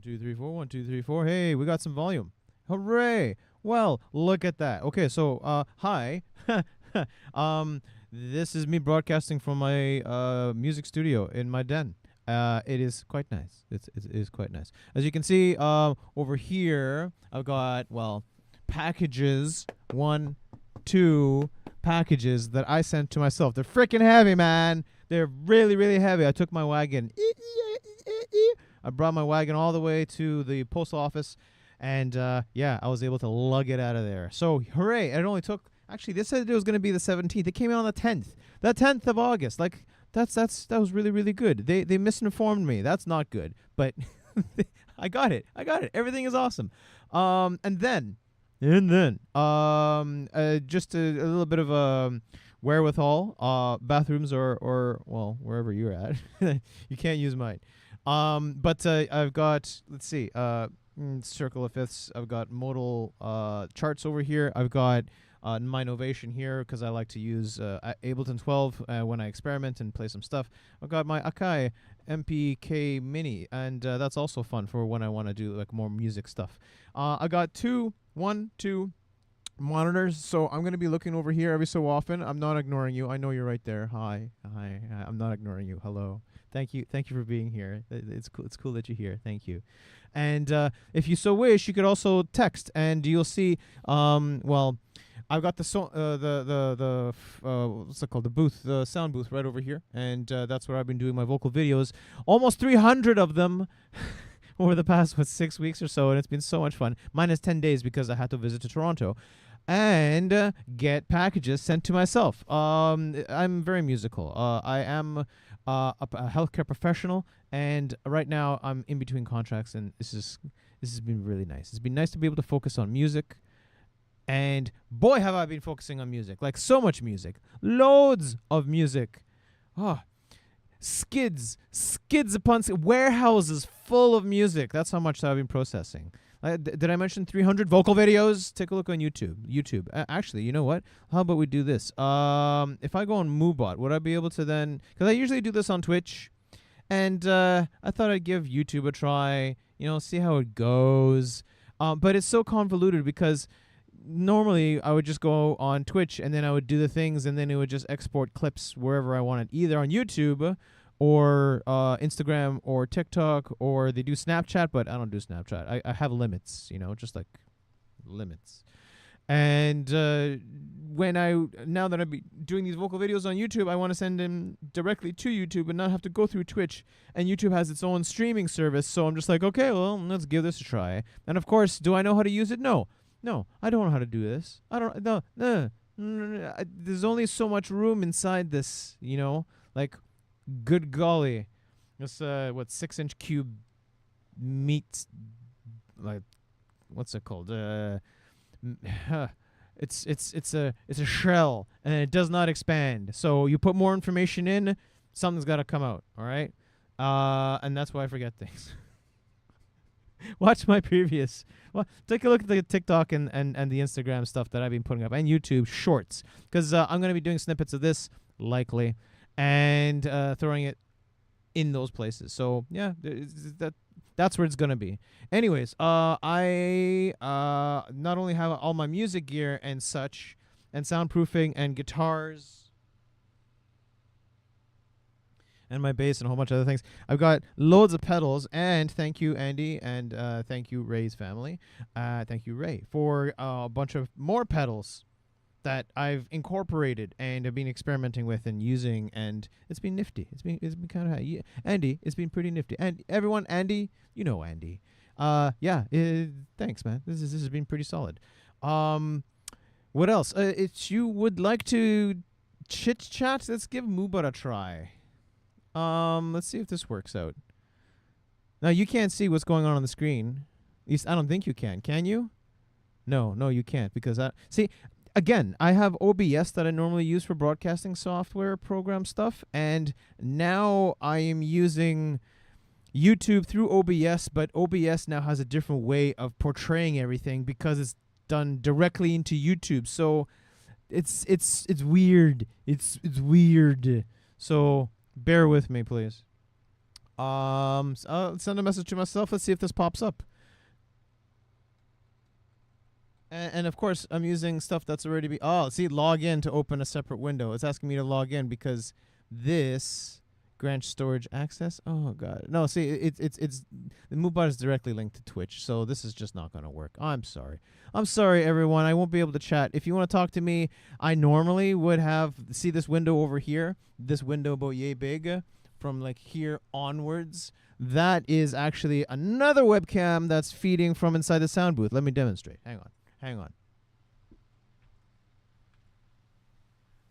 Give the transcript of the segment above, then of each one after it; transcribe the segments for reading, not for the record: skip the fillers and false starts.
1, 2, 3, 4. 1, 2, 3, 4. Hey, we got some volume. Hooray! Well, look at that. Okay, so hi. This is me broadcasting from my music studio in my den. It is quite nice. It is quite nice. As you can see, over here, I've got packages. 1, 2 packages that I sent to myself. They're freaking heavy, man. They're really, really heavy. I took my wagon. I brought my wagon all the way to the post office, and yeah, I was able to lug it out of there. So hooray! It only took. Actually, they said it was going to be the 17th. It came out on the 10th. The 10th of August. Like that was really, really good. They misinformed me. That's not good. But I got it. Everything is awesome. And then just a little bit of wherewithal. Bathrooms or well, wherever you're at. You can't use mine. But I've got, let's see, circle of fifths. I've got modal charts over here. I've got my Novation here because I like to use Ableton 12 when I experiment and play some stuff. I've got my Akai MPK Mini, and that's also fun for when I want to do like more music stuff. I got two monitors, so I'm going to be looking over here every so often. I'm not ignoring you. I know you're right there. Hi. I'm not ignoring you. Hello. Thank you for being here. It's cool that you're here. Thank you. And if you so wish, you could also text, and you'll see. I've got the what's it called? The booth, the sound booth, right over here, and that's where I've been doing my vocal videos. Almost 300 of them over the past 6 weeks or so, and it's been so much fun. Minus 10 days because I had to visit to Toronto and get packages sent to myself. I'm very musical. I am a healthcare professional, and right now I'm in between contracts, and this has been really nice. It's been nice to be able to focus on music, and boy, have I been focusing on music. Like, so much music. Loads of music. Skids upon warehouses full of music. That's how much I've been processing. Did I mention 300 vocal videos? Take a look on YouTube. Actually, you know what? How about we do this? If I go on Moobot, would I be able to then... Because I usually do this on Twitch, and I thought I'd give YouTube a try, see how it goes. But it's so convoluted because normally I would just go on Twitch, and then I would do the things, and then it would just export clips wherever I wanted, either on YouTube or Instagram or TikTok, or they do Snapchat, but I don't do Snapchat. I have limits, just like limits. And now that I'm doing these vocal videos on YouTube, I want to send them directly to YouTube and not have to go through Twitch. And YouTube has its own streaming service, so I'm just like, okay, well, let's give this a try. And of course, do I know how to use it? No, I don't know how to do this. I don't. No. There's only so much room inside this, like. Good golly, this 6-inch cube meat, like, what's it called? It's a shell, and it does not expand. So you put more information in, something's got to come out. All right, and that's why I forget things. Watch my previous. Well, take a look at the TikTok and the Instagram stuff that I've been putting up, and YouTube shorts, because I'm going to be doing snippets of this likely. And throwing it in those places. So yeah, that's where it's gonna be. Anyways, I not only have all my music gear and such, and soundproofing and guitars, and my bass and a whole bunch of other things. I've got loads of pedals, and thank you, Andy, and thank you, Ray's family. Thank you, Ray, for a bunch of more pedals that I've incorporated and have been experimenting with and using, and it's been nifty. It's been kind of Andy. It's been pretty nifty. And everyone, Andy, Andy. Thanks, man. This has been pretty solid. What else? If you would like to chit chat, let's give Moobot a try. Let's see if this works out. Now you can't see what's going on the screen. At least I don't think you can. Can you? No, you can't, because see. Again, I have OBS that I normally use for broadcasting software program stuff, and now I am using YouTube through OBS, but OBS now has a different way of portraying everything because it's done directly into YouTube. So it's weird. It's weird. So bear with me, please. I'll send a message to myself. Let's see if this pops up. And of course, I'm using stuff that's already see, log in to open a separate window. It's asking me to log in because this grants storage access. Oh god, no. See, it's the MoveBot is directly linked to Twitch, so this is just not gonna work. I'm sorry, everyone. I won't be able to chat. If you want to talk to me, I normally would see this window over here. This window about yay big, from like here onwards. That is actually another webcam that's feeding from inside the sound booth. Let me demonstrate. Hang on.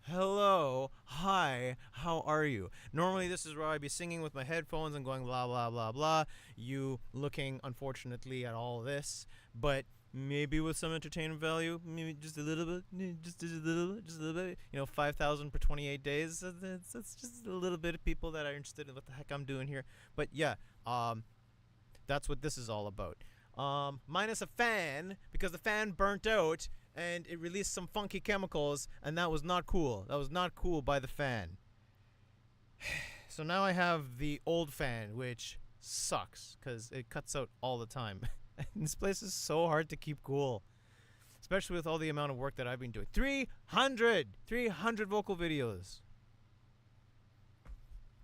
Hello, hi, how are you? Normally this is where I'd be singing with my headphones and going blah, blah, blah, blah. You looking, unfortunately, at all this, but maybe with some entertainment value, maybe just a little bit, just a little bit. 5,000 per 28 days. That's just a little bit of people that are interested in what the heck I'm doing here. But yeah, that's what this is all about. Minus a fan, because the fan burnt out and it released some funky chemicals, and that was not cool. That was not cool by the fan. So now I have the old fan, which sucks because it cuts out all the time. This place is so hard to keep cool, especially with all the amount of work that I've been doing. 300 vocal videos.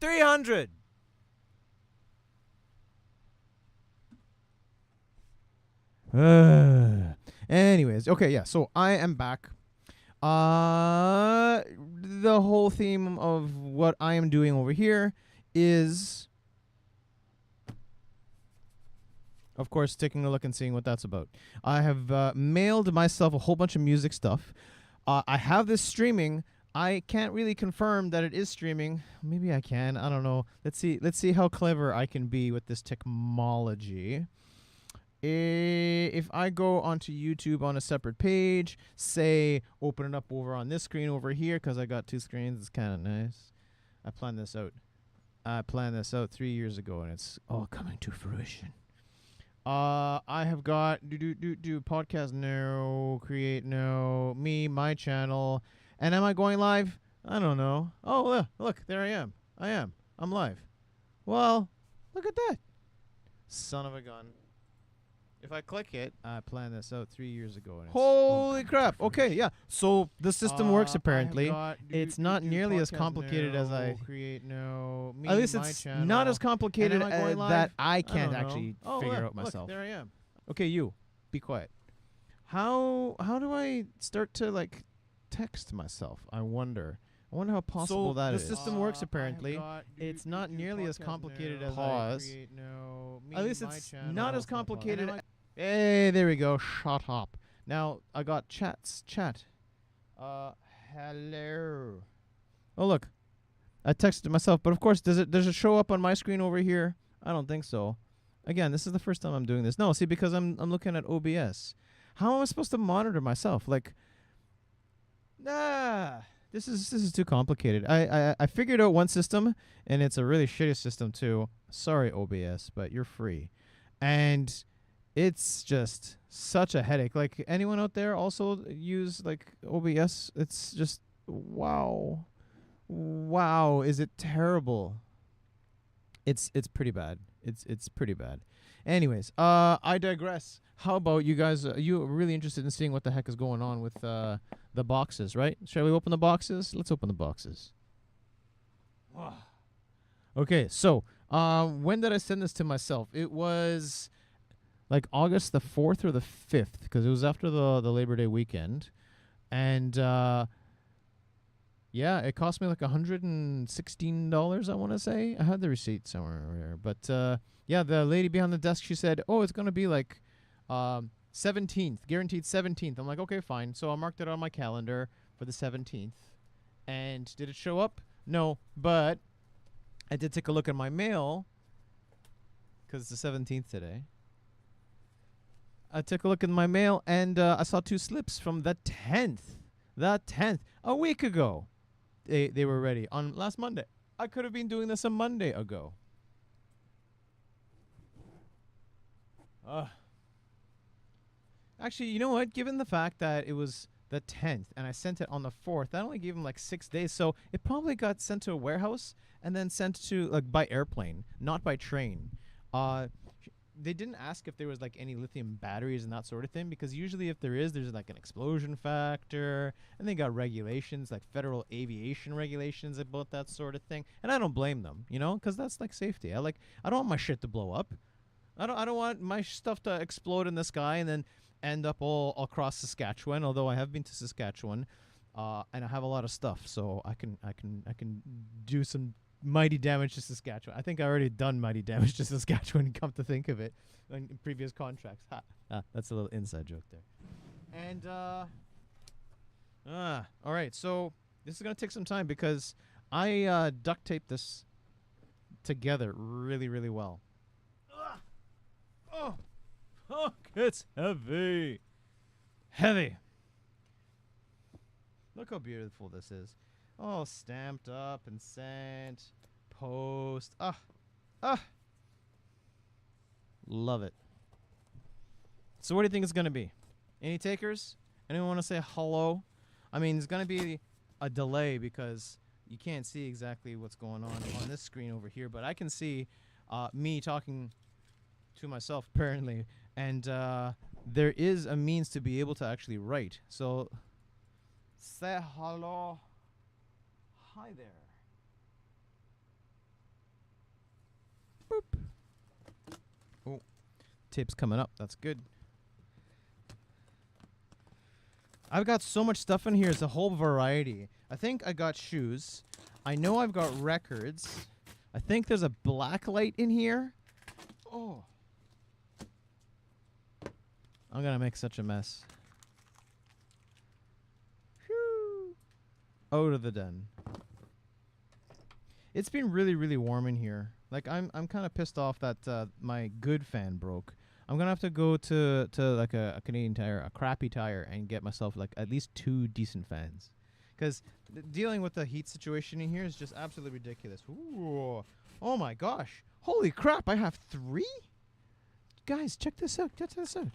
300. Anyways, okay, yeah, so I am back. The whole theme of what I am doing over here is, of course, taking a look and seeing what that's about. I have mailed myself a whole bunch of music stuff. I have this streaming. I can't really confirm that it is streaming. Maybe I can. I don't know. Let's see how clever I can be with this technology. If I go onto YouTube on a separate page, say open it up over on this screen over here, because I got two screens, it's kind of nice. I planned this out 3 years ago, and it's all coming to fruition. I have got do podcast now, create now, my channel, and am I going live? I don't know. Oh look, there I am. I'm live. Well, look at that, son of a gun. If I click it, I planned this out 3 years ago. And holy crap! Okay, yeah. So the system works apparently. It's not nearly as complicated as I create now. At least it's not as complicated that I can't actually figure out myself. There I am. Okay, you be quiet. How do I start to like text myself? I wonder how possible that is. The system works apparently. It's not nearly as complicated as pause. At least it's not as complicated. Hey, there we go. Shut up. Now I got chat. Hello. Oh look, I texted myself, but of course, does it show up on my screen over here? I don't think so. Again, this is the first time I'm doing this. No, see, because I'm looking at OBS. How am I supposed to monitor myself? Like, this is too complicated. I figured out one system, and it's a really shitty system too. Sorry, OBS, but you're free, and it's just such a headache. Like, anyone out there also use like OBS? It's just wow, is it terrible? It's pretty bad. It's pretty bad. Anyways, I digress. How about you guys? You are really interested in seeing what the heck is going on with the boxes, right? Shall we open the boxes? Let's open the boxes. Okay, so when did I send this to myself? It was like August the 4th or the 5th, because it was after the Labor Day weekend. And yeah, it cost me like $116, I want to say. I had the receipt somewhere over there. But yeah, the lady behind the desk, she said, oh, it's going to be like 17th, guaranteed 17th. I'm like, okay, fine. So I marked it on my calendar for the 17th. And did it show up? No, but I did take a look at my mail, because it's the 17th today. I took a look at my mail, and I saw two slips from the 10th. The 10th. A week ago. They were ready on last Monday. I could have been doing this a Monday ago. Actually, you know what? Given the fact that it was the 10th, and I sent it on the 4th. That only gave him like 6 days, so it probably got sent to a warehouse and then sent to like by airplane, not by train. Uh, they didn't ask if there was like any lithium batteries and that sort of thing, because usually if there is, there's like an explosion factor, and they got regulations like federal aviation regulations about that sort of thing. And I don't blame them, you know, because that's like safety. I don't want my shit to blow up. I don't want my stuff to explode in the sky and then end up all across Saskatchewan. Although I have been to Saskatchewan, and I have a lot of stuff, so I can do some mighty damage to Saskatchewan. I think I already done mighty damage to Saskatchewan. Come to think of it, in previous contracts. That's a little inside joke there. And all right. So this is gonna take some time because I duct taped this together really, really well. Oh, fuck, it's heavy. Heavy. Look how beautiful this is. Oh, stamped up and sent. Post. Love it. So what do you think it's going to be? Any takers? Anyone want to say hello? I mean, there's going to be a delay because you can't see exactly what's going on this screen over here, but I can see me talking to myself apparently, and there is a means to be able to actually write. So say hello. Hi there. Boop. Oh, tape's coming up. That's good. I've got so much stuff in here. It's a whole variety. I think I got shoes. I know I've got records. I think there's a black light in here. Oh. I'm gonna make such a mess. Whew. Out of the den. It's been really, really warm in here. Like I'm kind of pissed off that my good fan broke. I'm gonna have to go to like a Canadian Tire, a crappy tire, and get myself like at least 2 decent fans. Because dealing with the heat situation in here is just absolutely ridiculous. Ooh. Oh my gosh. Holy crap, I have 3? Guys, check this out. Check this out.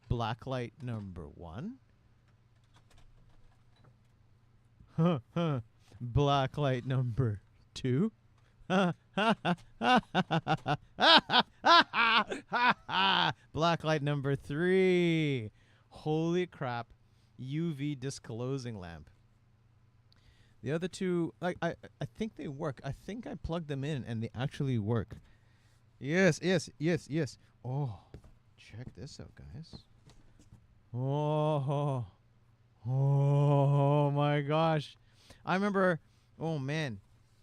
Black light number 1. Black light number 2. Black light number 3. Holy crap. UV disclosing lamp. The other 2, like I think they work. I think I plugged them in and they actually work. Yes. Oh, check this out, guys. Oh my gosh. I remember, oh man,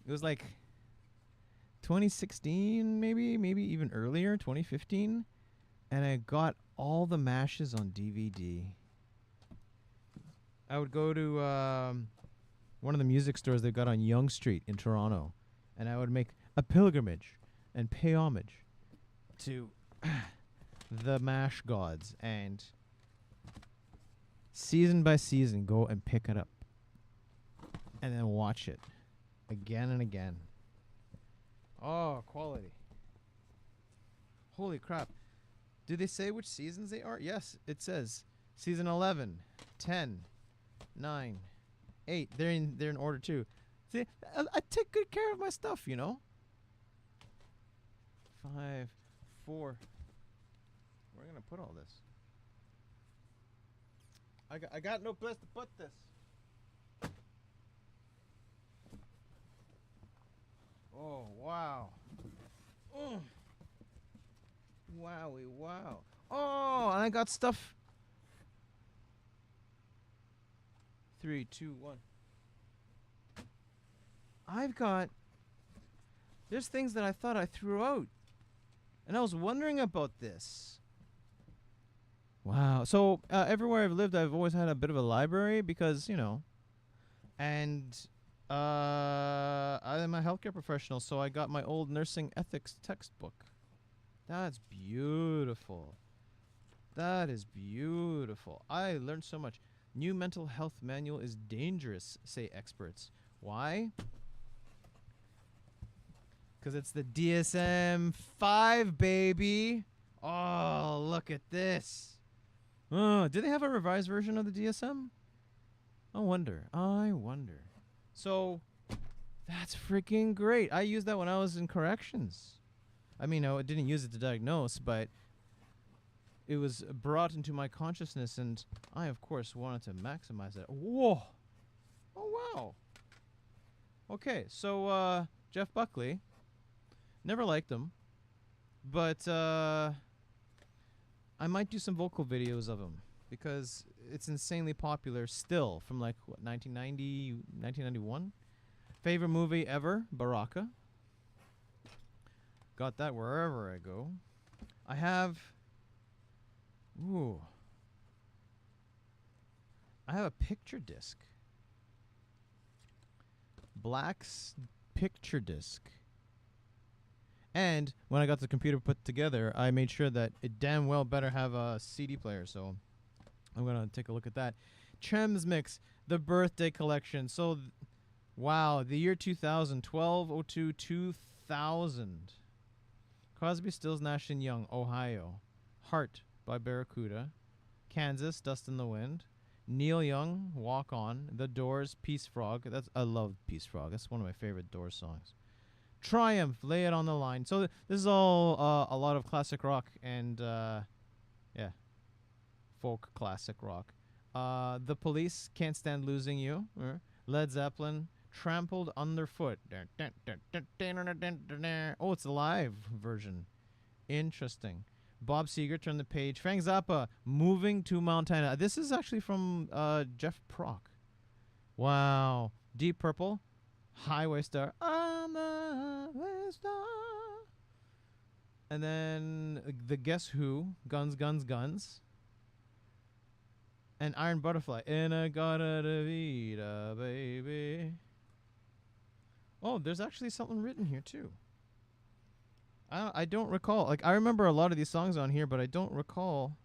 it was like 2016, maybe even earlier, 2015, and I got all the mashes on DVD. I would go to one of the music stores they got on Yonge Street in Toronto, and I would make a pilgrimage and pay homage to the mash gods, and season by season go and pick it up and then watch it again and again. Oh, quality. Holy crap. Do they say which seasons they are? Yes, it says season 11, 10, 9, 8. They're in order too. See, I take good care of my stuff, you know. 5, 4. Where are we gonna put all this? I got no place to put this. Oh, wow. Oh. Wowie, wow. Oh, and I got stuff. 3, 2, 1. There's things that I thought I threw out. And I was wondering about this. Wow. So everywhere I've lived, I've always had a bit of a library because, you know, and I'm a healthcare professional, so I got my old nursing ethics textbook. That's beautiful. That is beautiful. I learned so much. New mental health manual is dangerous, say experts. Why? Because it's the DSM-5, baby. Oh, look at this. Do they have a revised version of the DSM? I wonder. I wonder. So that's freaking great. I used that when I was in corrections. I mean, I didn't use it to diagnose, but it was brought into my consciousness, and I, of course, wanted to maximize it. Whoa! Oh, wow. Okay, so, Jeff Buckley. Never liked him, but, I might do some vocal videos of him, because it's insanely popular still, from, like, what, 1990, 1991? Favorite movie ever? Baraka. Got that wherever I go. I have... Ooh. I have a picture disc. Black's picture disc. And when I got the computer put together, I made sure that it damn well better have a CD player, so I'm going to take a look at that. Chem's Mix, the birthday collection. So, wow, the year 2000, 12/02, 2000. Crosby, Stills, Nash & Young, Ohio. Heart by Barracuda. Kansas, Dust in the Wind. Neil Young, Walk On. The Doors, Peace Frog. I love Peace Frog. That's one of my favorite Doors songs. Triumph, Lay It on the Line. So this is all a lot of classic rock and yeah, folk classic rock. The Police, Can't Stand Losing You. Led Zeppelin, Trampled Underfoot. Oh, it's a live version. Interesting. Bob Seger, Turn the Page. Frank Zappa, Moving to Montana. This is actually from Jeff Prock. Wow. Deep Purple, Highway Star. I'm the highway star. And then the Guess Who, Guns, Guns, Guns. And Iron Butterfly, In-A-Gadda-Da-Vida, baby. Oh, there's actually something written here too. I don't recall. Like, I remember a lot of these songs on here, but I don't recall.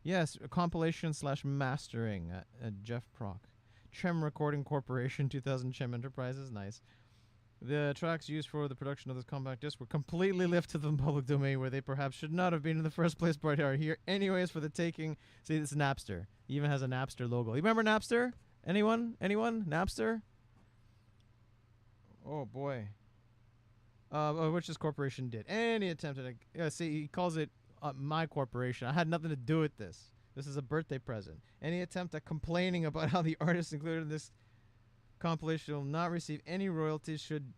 Yes, a compilation / mastering at Jeff Prock. Chem Recording Corporation, 2000 Chem Enterprises. Nice. The tracks used for the production of this compact disc were completely left to the public domain, where they perhaps should not have been in the first place, but are here anyways for the taking. See, this is Napster. It even has a Napster logo. You remember Napster? Anyone? Anyone? Napster? Oh, boy. Which this corporation did. Any attempt at see, he calls it my corporation. I had nothing to do with this. This is a birthday present. Any attempt at complaining about how the artists included in this compilation will not receive any royalties should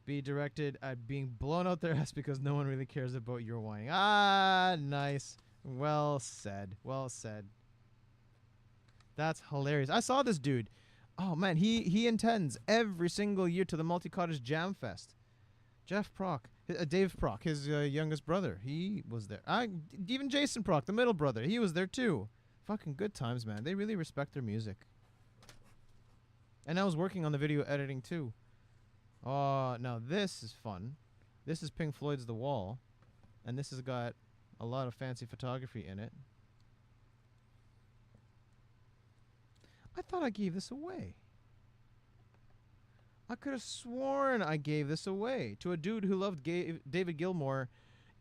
be directed at being blown out their ass, because no one really cares about your whining. Ah, nice. Well said. Well said. That's hilarious. I saw this dude. Oh, man, he attends every single year to the Multi-Cottage Jam Fest. Jeff Prock, Dave Prock, his youngest brother, he was there. Even Jason Prock, the middle brother, he was there too. Fucking good times, man. They really respect their music. And I was working on the video editing too. Oh, now this is fun. This is Pink Floyd's The Wall, and this has got a lot of fancy photography in it. I thought I gave this away. I could have sworn I gave this away to a dude who loved David Gilmour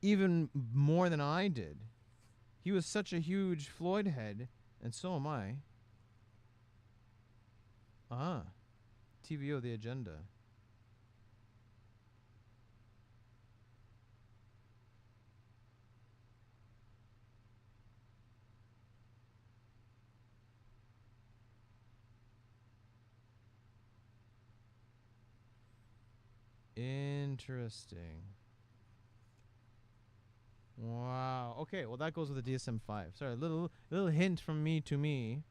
even more than I did. He was such a huge Floyd head, and so am I. TVO, The Agenda. Interesting. Wow. Okay, well that goes with the DSM-5. Sorry, a little hint from me to me.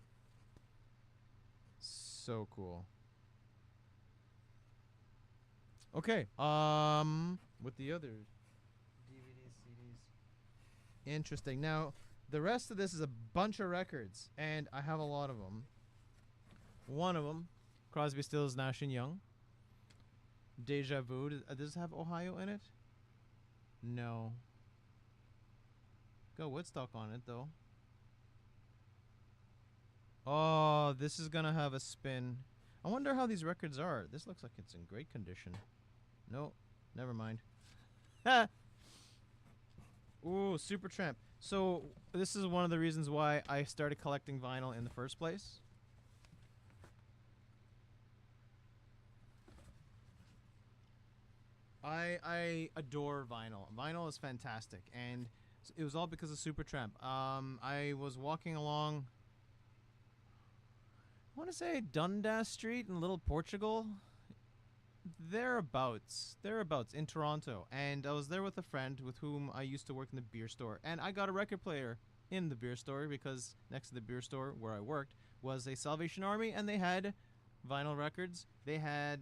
So cool. Okay. With the other DVDs, CDs. Interesting. Now, the rest of this is a bunch of records, and I have a lot of them. One of them, Crosby, Stills, Nash & Young. Deja Vu. Does it have Ohio in it? No. Got Woodstock on it, though. Oh, this is gonna have a spin. I wonder how these records are. This looks like it's in great condition. No, never mind. Ooh, Supertramp. So, this is one of the reasons why I started collecting vinyl in the first place. I adore vinyl. Vinyl is fantastic, and it was all because of Supertramp. I was walking along, I want to say Dundas Street in Little Portugal, thereabouts in Toronto, and I was there with a friend with whom I used to work in the beer store, and I got a record player in the beer store because next to the beer store where I worked was a Salvation Army, and they had vinyl records. They had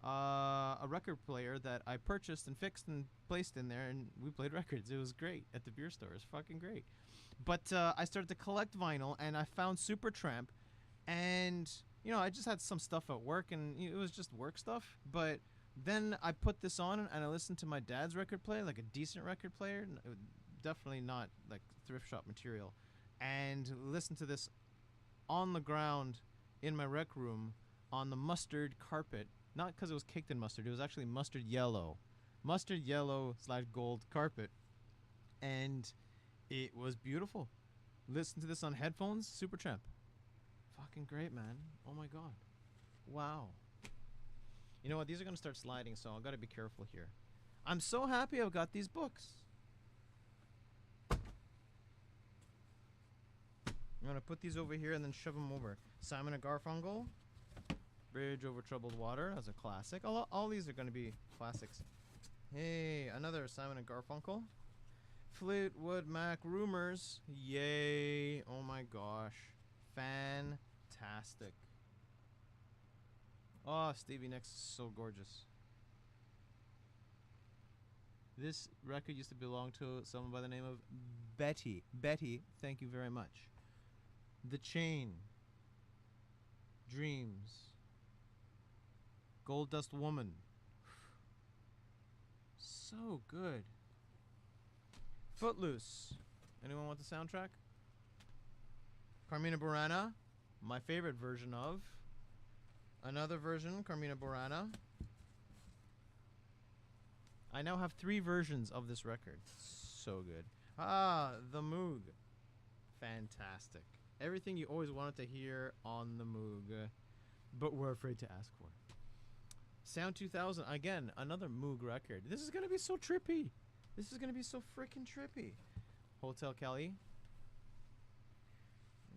a record player that I purchased and fixed and placed in there, and we played records. It was great at the beer store. It was fucking great. But I started to collect vinyl, and I found Supertramp, and you know, I just had some stuff at work, and it was just work stuff. But then I put this on, and I listened to my dad's record player, like a decent record player, definitely not like thrift shop material, and listened to this on the ground in my rec room on the mustard carpet. Not because it was caked in mustard, it was actually mustard yellow / gold carpet, and it was beautiful. Listen to this on headphones, Supertramp. Fucking great, man. Oh my god. Wow. You know what? These are going to start sliding, so I've got to be careful here. I'm so happy I've got these books. I'm going to put these over here and then shove them over. Simon and Garfunkel. Bridge Over Troubled Water. That's a classic. All these are going to be classics. Hey, another Simon and Garfunkel. Fleetwood Mac Rumors. Yay. Oh my gosh. Fantastic. Oh, Stevie Nicks is so gorgeous. This record used to belong to someone by the name of Betty. Betty, thank you very much. The Chain. Dreams. Gold Dust Woman. So good. Footloose. Anyone want the soundtrack? Carmina Burana, my favorite version of. Another version, Carmina Burana. I now have 3 versions of this record. So good. Ah, The Moog. Fantastic. Everything you always wanted to hear on The Moog, but were afraid to ask for. Sound 2000, again, another Moog record. This is going to be so trippy. This is going to be so freaking trippy. Hotel Kelly.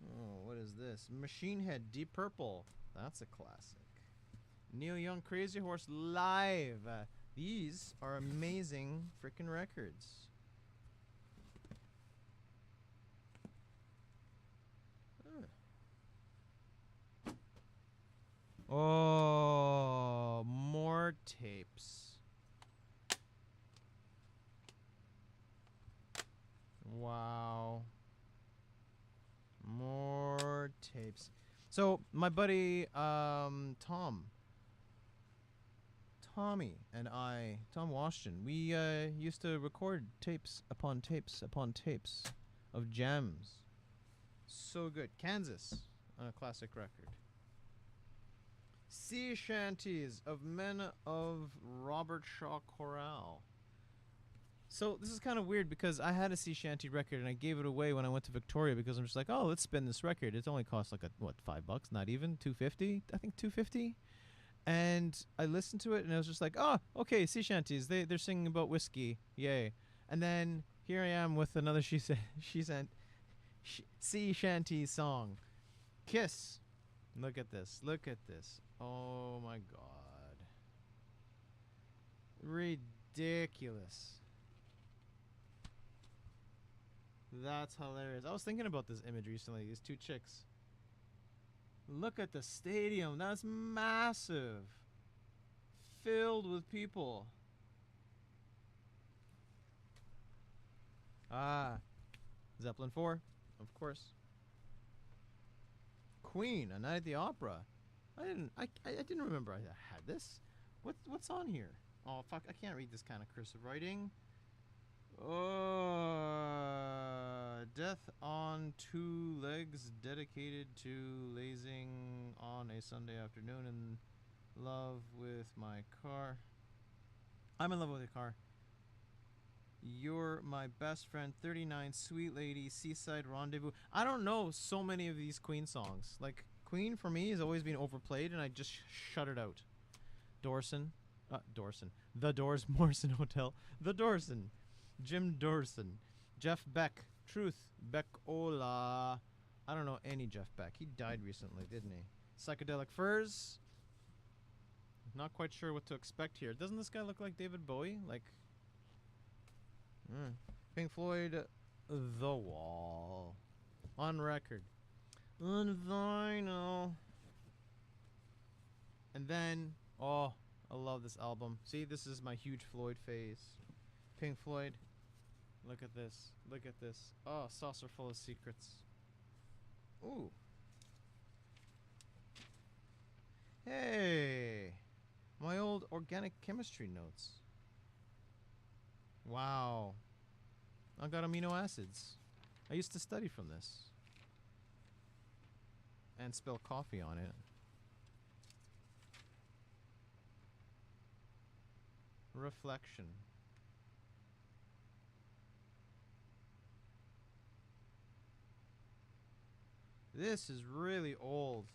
Oh, what is this? Machine Head, Deep Purple. That's a classic. Neil Young, Crazy Horse Live. These are amazing freaking records. Oh, more tapes. Wow. More tapes. So my buddy Tommy and I, Tom Washington, we used to record tapes upon tapes upon tapes of jams. So good. Kansas on a classic record. Sea Shanties of Men of Robert Shaw Chorale. So this is kind of weird because I had a sea shanty record and I gave it away when I went to Victoria because I'm just like, oh, let's spin this record. It only costs like $5? Not even $2.50. I think $2.50. And I listened to it and I was just like, oh, okay, sea shanties. They're singing about whiskey, yay. And then here I am with another sea shanty song, Kiss. Look at this. Look at this. Oh my god. Ridiculous. That's hilarious. I was thinking about this image recently. These 2 chicks. Look at the stadium. That's massive. Filled with people. Ah. Zeppelin 4. Of course. Queen, A Night at the Opera. I didn't remember I had this. What's on here? Oh fuck, I can't read this kind of cursive writing. Oh, Death on Two Legs, dedicated to lazing on a Sunday afternoon in love with my car. I'm in love with your car. You're my best friend, 39, Sweet Lady, Seaside Rendezvous. I don't know so many of these Queen songs. Like, Queen for me has always been overplayed and I just shut it out. Dorson. Dorson. The Doors Morrison Hotel. The Dorson. Jim Dorson. Jeff Beck. Truth. Beck Ola. I don't know any Jeff Beck. He died recently, didn't he? Psychedelic Furs. Not quite sure what to expect here. Doesn't this guy look like David Bowie? Like, Pink Floyd, The Wall. On record. On vinyl. And then, oh, I love this album. See, this is my huge Floyd phase. Pink Floyd. Look at this. Look at this. Oh, saucer full of secrets. Ooh. Hey. My old organic chemistry notes. Wow. I got amino acids. I used to study from this. And spill coffee on it. Reflection. This is really old.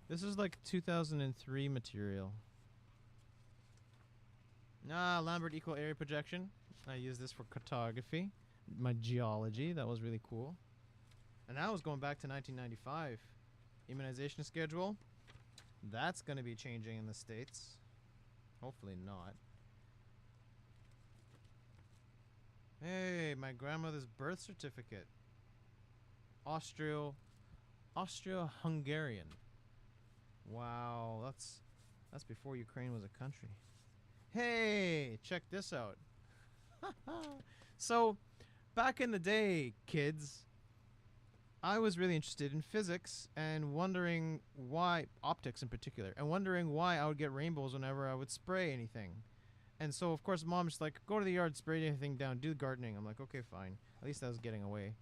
This is like 2003 material. Lambert equal area projection. I use this for cartography. My geology. That was really cool. And that was going back to 1995. Immunization schedule. That's going to be changing in the States. Hopefully not. Hey, my grandmother's birth certificate. Austro-Hungarian. Wow, that's before Ukraine was a country. Hey, check this out. So, back in the day, kids, I was really interested in physics and wondering why, optics in particular, and wondering why I would get rainbows whenever I would spray anything. And so, of course, Mom's just like, go to the yard, spray anything down, do gardening. I'm like, okay, fine. At least I was getting away.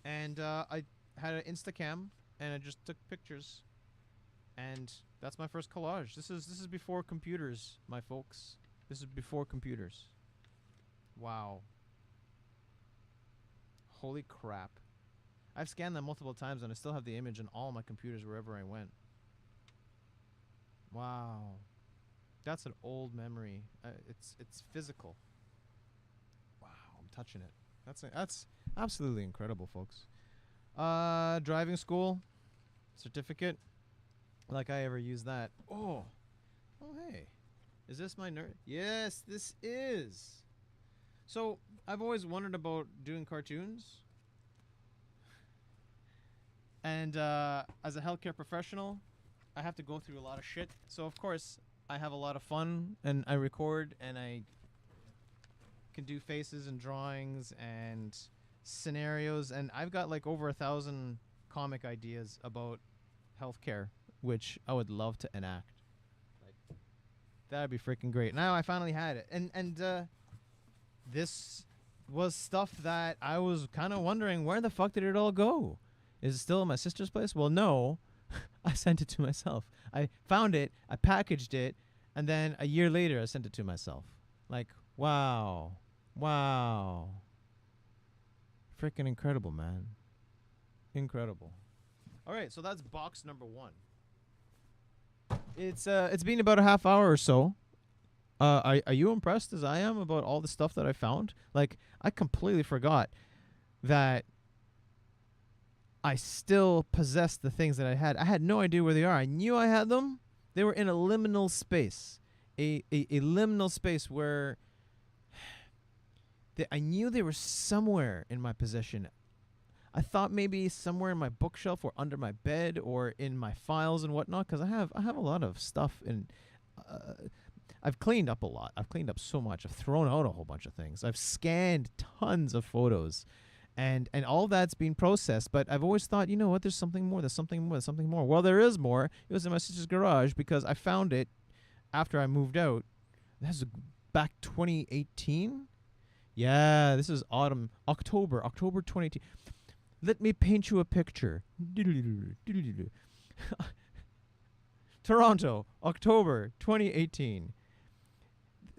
And I had an Instacam, and I just took pictures. And that's my first collage. This is before computers, my folks. This is before computers. Wow. Holy crap. I've scanned them multiple times, and I still have the image on all my computers wherever I went. Wow. That's an old memory. It's physical. Wow, I'm touching it. That's absolutely incredible, folks. Driving school certificate. Like I ever use that. Oh, hey. Is this my nerd? Yes, this is. So, I've always wondered about doing cartoons. And as a healthcare professional, I have to go through a lot of shit. So, of course, I have a lot of fun, and I record, and I can do faces and drawings and scenarios, and I've got like over 1,000 comic ideas about healthcare, which I would love to enact. Like, that'd be freaking great. Now I finally had it, and this was stuff that I was kind of wondering, where the fuck did it all go? Is it still in my sister's place? Well, no. I sent it to myself. I found it, I packaged it, and then a year later I sent it to myself. Like, wow. Wow. Freaking incredible, man. Incredible. All right, so that's box number 1. It's been about a half hour or so. Are you impressed as I am about all the stuff that I found? Like, I completely forgot that I still possessed the things that I had. I had no idea where they are. I knew I had them. They were in a liminal space. A liminal space where I knew they were somewhere in my possession. I thought maybe somewhere in my bookshelf or under my bed or in my files and whatnot, because I have a lot of stuff, and I've cleaned up a lot. I've cleaned up so much. I've thrown out a whole bunch of things. I've scanned tons of photos. And all that's being processed, but I've always thought, you know what, there's something more, there's something more, there's something more. Well, there is more. It was in my sister's garage because I found it after I moved out. This is back 2018? Yeah, this is October 2018. Let me paint you a picture. Toronto, October 2018.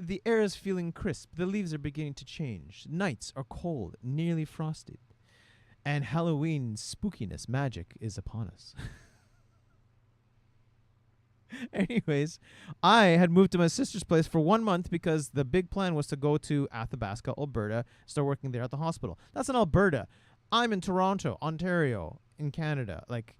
The air is feeling crisp. The leaves are beginning to change. Nights are cold, nearly frosted. And Halloween spookiness magic is upon us. Anyways, I had moved to my sister's place for 1 month because the big plan was to go to Athabasca, Alberta, start working there at the hospital. That's in Alberta. I'm in Toronto, Ontario, in Canada. Like,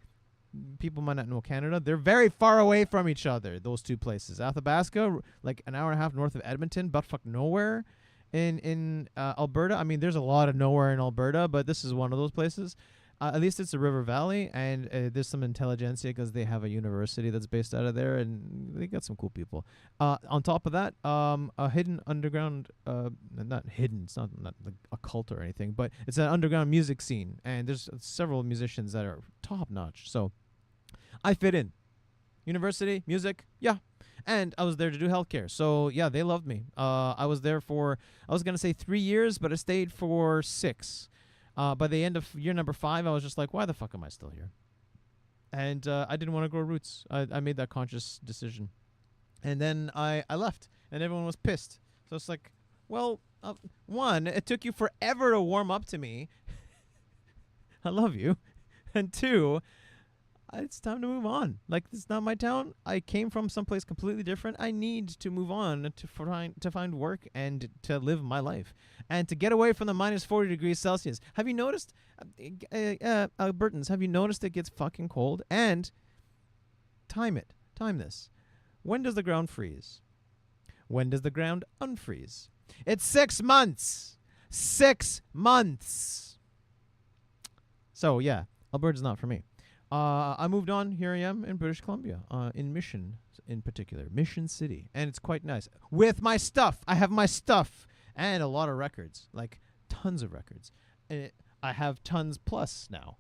people might not know Canada. They're very far away from each other, those two places. Athabasca, like an hour and a half north of Edmonton, but fuck nowhere. In Alberta, I mean, there's a lot of nowhere in Alberta, but this is one of those places. At least it's a river valley, and there's some intelligentsia because they have a university that's based out of there, and they got some cool people. On top of that, a hidden underground, not hidden, it's not like a cult or anything, but it's an underground music scene, and there's several musicians that are top notch. So I fit in. University, music, yeah. And I was there to do healthcare. So yeah, they loved me. I was there for, I was going to say 3 years, but I stayed for 6. By the end of year number 5, I was just like, why the fuck am I still here? And I didn't want to grow roots. I made that conscious decision. And then I left, and everyone was pissed. So it's like, well, one, it took you forever to warm up to me. I love you. And 2, it's time to move on. Like, this is not my town. I came from someplace completely different. I need to move on to find work and to live my life and to get away from the minus 40 degrees Celsius. Have you noticed, Albertans, have you noticed it gets fucking cold? And time it. Time this. When does the ground freeze? When does the ground unfreeze? It's 6 months. 6 months. So, yeah, Alberta's not for me. I moved on. Here I am in British Columbia, in Mission, in particular, Mission City, and it's quite nice. With my stuff, I have my stuff and a lot of records, like tons of records. I have tons plus now.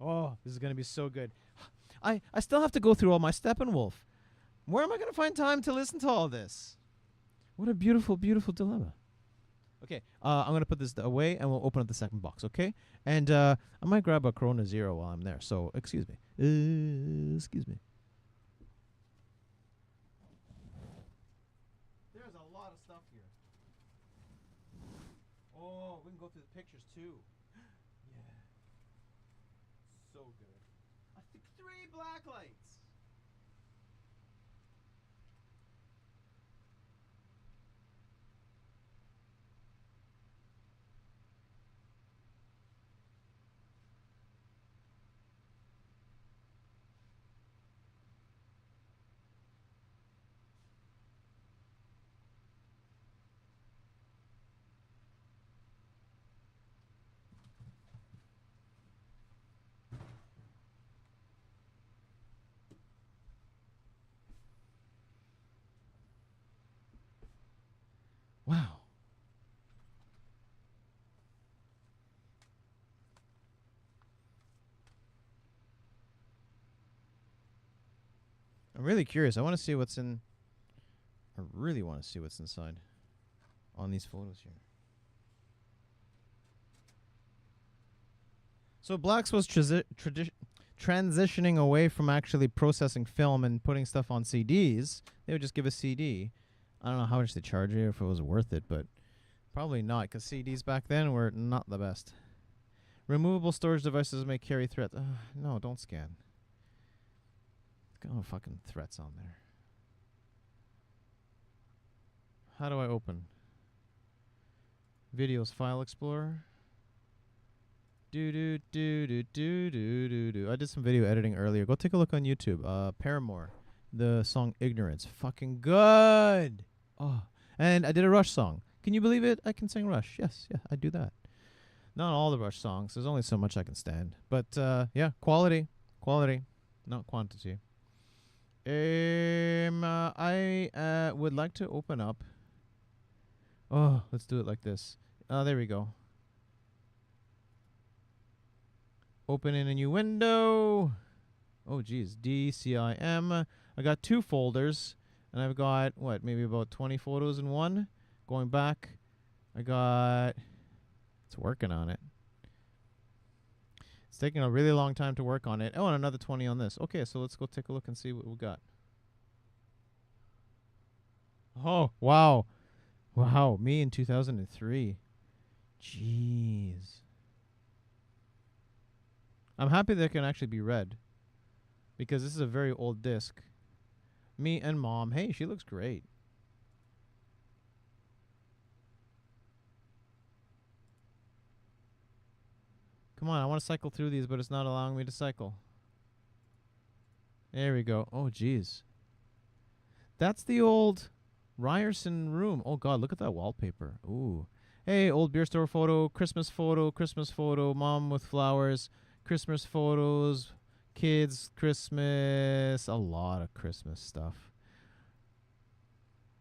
Oh, this is gonna be so good. I still have to go through all my Steppenwolf. Where am I gonna find time to listen to all this? What a beautiful, beautiful dilemma. Okay, I'm going to put this away, and we'll open up the second box, okay? And I might grab a Corona Zero while I'm there, so excuse me. Excuse me. There's a lot of stuff here. Oh, we can go through the pictures, too. Yeah. So good. I think 3 black lights. Wow. I'm really curious. I want to see what's in. I really want to see what's inside on these photos here. So Blacks was transitioning away from actually processing film and putting stuff on CDs. They would just give a CD. I don't know how much they charge you, if it was worth it, but probably not, because CDs back then were not the best. Removable storage devices may carry threats. No, don't scan. Got no fucking threats on there. How do I open? Videos File Explorer. I did some video editing earlier. Go take a look on YouTube. Paramore, the song Ignorance. Fucking good. Oh, and I did a Rush song. Can you believe it? I can sing Rush. Yes, yeah, I do that. Not all the Rush songs. There's only so much I can stand. But yeah, quality, not quantity. I would like to open up. Oh, let's do it like this. There we go. Open in a new window. Oh, geez. DCIM. I got 2 folders. And I've got, what, maybe about 20 photos in one. Going back, I got... It's working on it. It's taking a really long time to work on it. Oh, and another 20 on this. Okay, so let's go take a look and see what we got. Oh, wow. Wow, me in 2003. Jeez. I'm happy that it can actually be read. because this is a very old disc. Me and mom. Hey, she looks great. Come on, I want to cycle through these, but it's not allowing me to cycle. There we go. Oh, jeez. That's the old Ryerson room. Oh, God, look at that wallpaper. Ooh. Hey, old beer store photo, Christmas photo, mom with flowers, Christmas photos, kids, Christmas, a lot of Christmas stuff.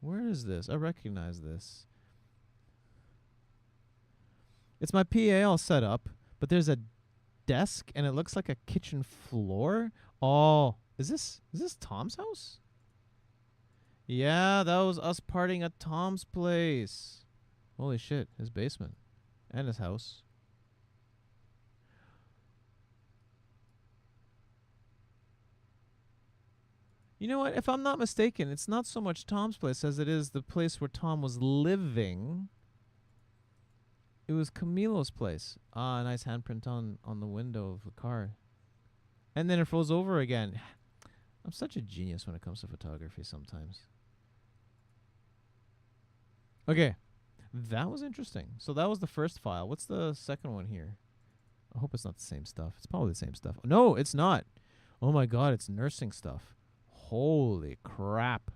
Where is this? I recognize this. It's my PA all set up, but there's a desk and it looks like a kitchen floor. Oh, is this Tom's house? Yeah, that was us partying at Tom's place. Holy shit, his basement and his house. You know what? If I'm not mistaken, it's not so much Tom's place as it is the place where Tom was living. It was Camilo's place. Ah, a nice handprint on the window of the car. And then it froze over again. I'm such a genius when it comes to photography sometimes. Okay. That was interesting. So that was the first file. What's the second one here? I hope it's not the same stuff. It's probably the same stuff. No, it's not. Oh my god, it's nursing stuff. Holy crap.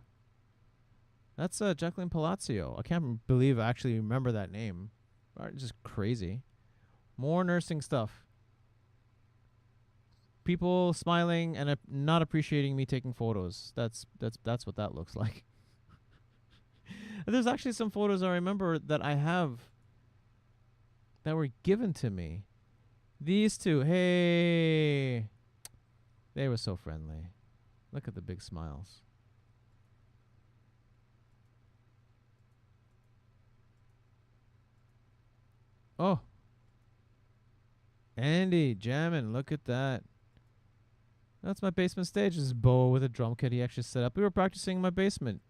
That's Jacqueline Palazzo. I can't believe I actually remember that name. Just crazy. More nursing stuff. People smiling and not appreciating me taking photos. That's what that looks like. There's actually some photos I remember that I have that were given to me. These two, hey. They were so friendly. Look at the big smiles. Oh. Andy, jamming, look at that. That's my basement stage. This is Bo with a drum kit he actually set up. We were practicing in my basement.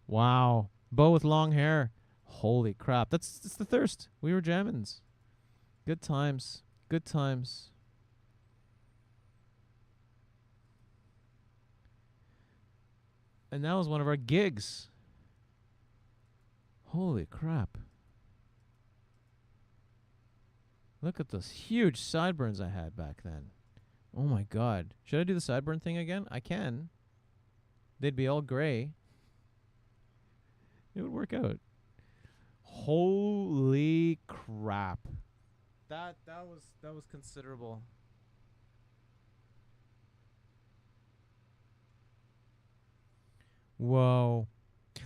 Wow. Bo with long hair. Holy crap. That's the thirst. We were jammins. Good times. Good times. And that was one of our gigs. Holy crap. Look at those huge sideburns I had back then. Oh my god. Should I do the sideburn thing again? I can. They'd be all gray. It would work out. Holy crap. That was considerable. Whoa.